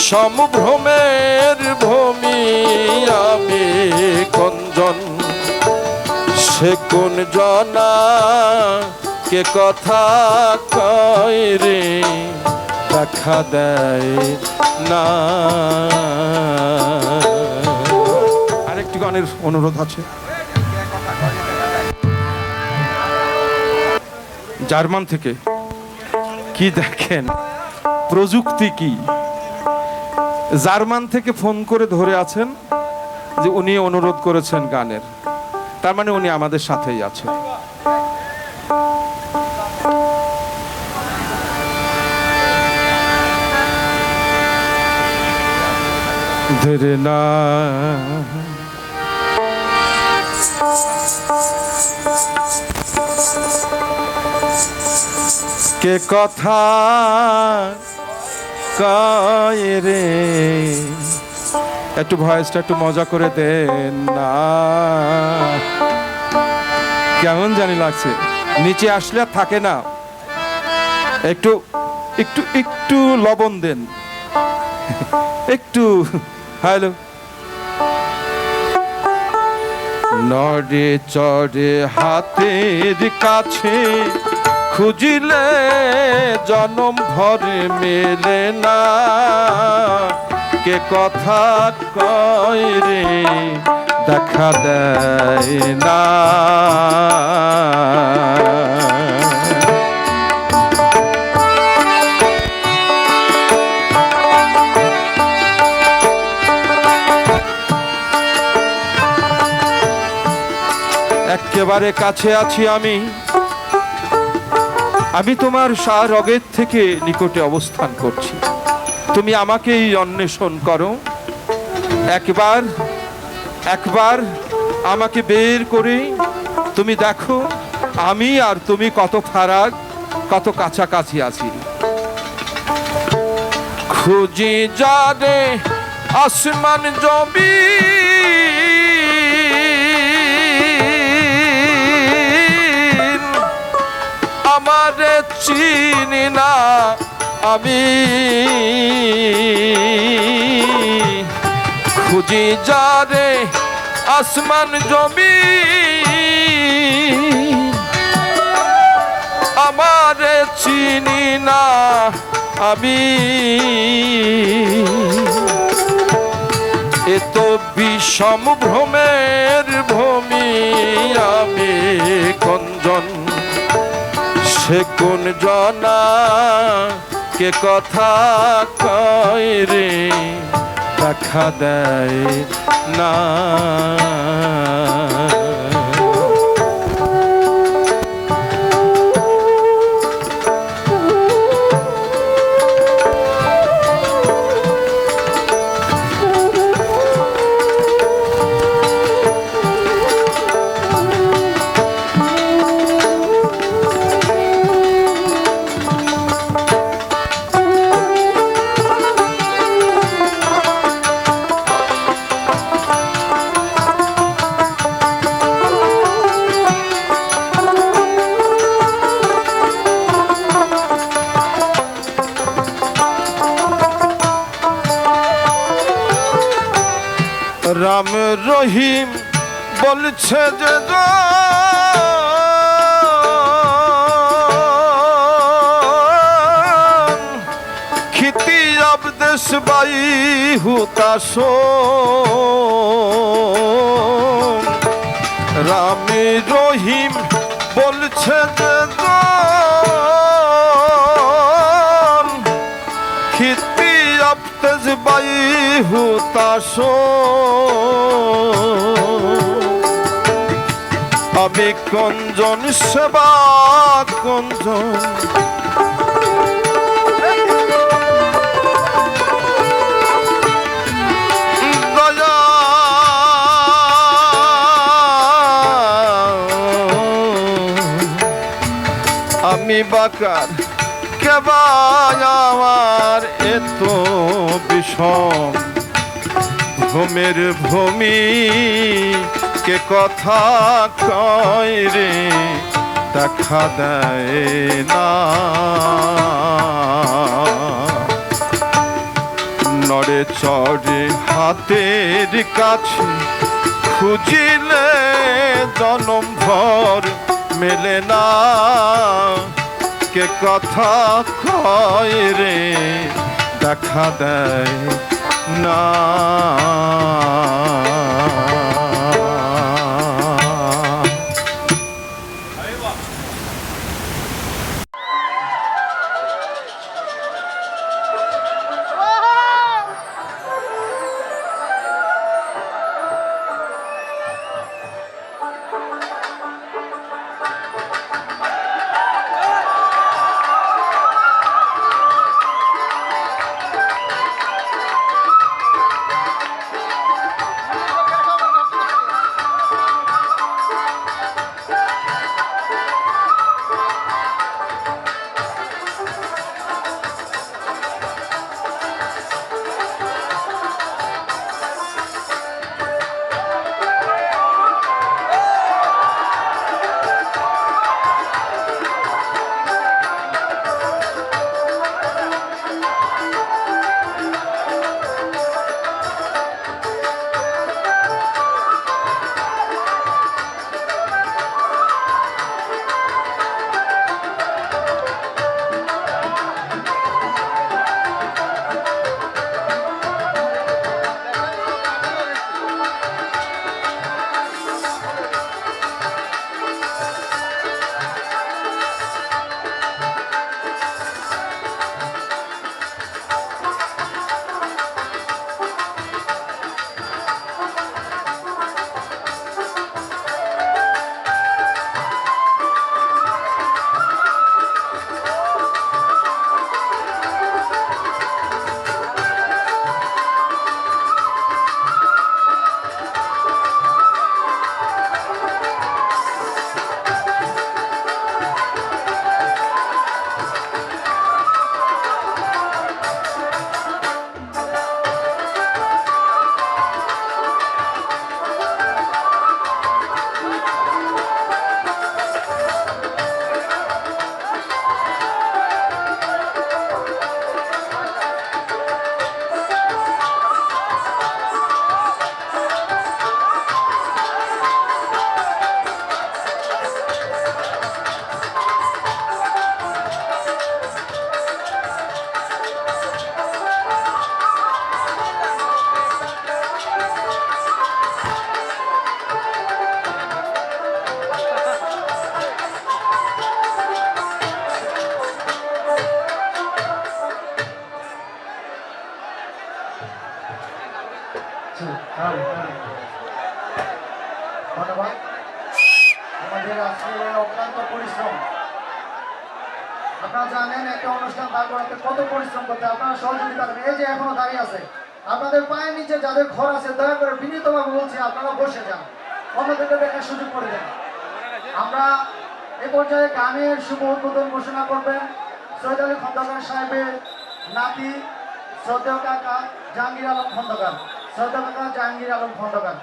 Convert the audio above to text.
বিষম ভ্রমের ভূমি আমি কঞ্জন, সে কোন জনা কে কথা কয় রে দেখা দেয় না। আরেকটি গানের অনুরোধ আছে। জার্মান থেকে কি দেখেন প্রযুক্তি কি, জার্মান থেকে ফোন করে ধরে আছেন যে উনি অনুরোধ করেছেন গানের, তার মানে উনি আমাদের সাথেই আছেন। ধরে না কে কথা কয় রে, একটু ভয়েসটা একটু মজা করে দেন না, কেমন জানি লাগছে, নিচে আসলে আর থাকে না, একটু একটু একটু লবণ দেন একটু। হ্যালো, নড়ে চড়ে হাতের কাছে খুঁজিলে জনম ভরে মেলে না, কে কথা কয় রে দেখা দেয় না। একেবারে কাছে আছি আমি, আমি তোমার সারগের থেকে নিকটে অবস্থান করছি, তুমি আমাকেই অন্বেষণ করো, একবার একবার আমাকে বের করে তুমি দেখো আমি আর তুমি কত ফারাক, কত কাছাকাছি আছি। খুঁজি যারে আসমান জমি, আমারে চিনি না আমি, খুঁজি যারে আসমান জমি, আমারে চিনি না আমি, এত বিষম ভ্রমের ভূমি আমি কঞ্জন, সে কোন জনা কে কথা কয় রে দেখা দেয় না। রাম রহিম বলছে যে খিতি আবদেশ বাই হুতাশো, রাম রহিম বলছে যে খিতি আবদেশ বাই হুতাশো, আমি কঞ্জন সেবা কঞ্জন, দয়া আমি বাকার কেবা আমার এত বিষম ভূমের ভূমি, কে কথা কয় রে দেখা দেয় না। নড়ে চড়ে হাতের কাছে খুঁজিলে জনম ভর মেলে না, কে কথা কয় রে দেখা দেয় না। ধন্যবাদ। আমাদের আজকে অক্লান্ত পরিশ্রম, আপনারা জানেন একটা অনুষ্ঠান দাঁড় করাতে কত পরিশ্রম করতে, আপনারা সহযোগিতা করেন। এই যে এখনো দাঁড়িয়ে আছে, আপনাদের পায়ের নিচে যাদের ঘর আছে দয়া করে বিনীতভাবে বলছি আপনারা বসে যান, অন্যদেরকে দেখার সুযোগ করে দেন। আমরা এ পর্যায়ে গানের শুভ উদ্বোধন ঘোষণা করবেন সৈয়দ আলী খন্দকার সাহেবের নাতি শ্রদ্ধেয় কাকা জাহাঙ্গীর আলম খন্দকার। শ্রদ্ধেয় কাকা জাহাঙ্গীর আলম খন্দকার।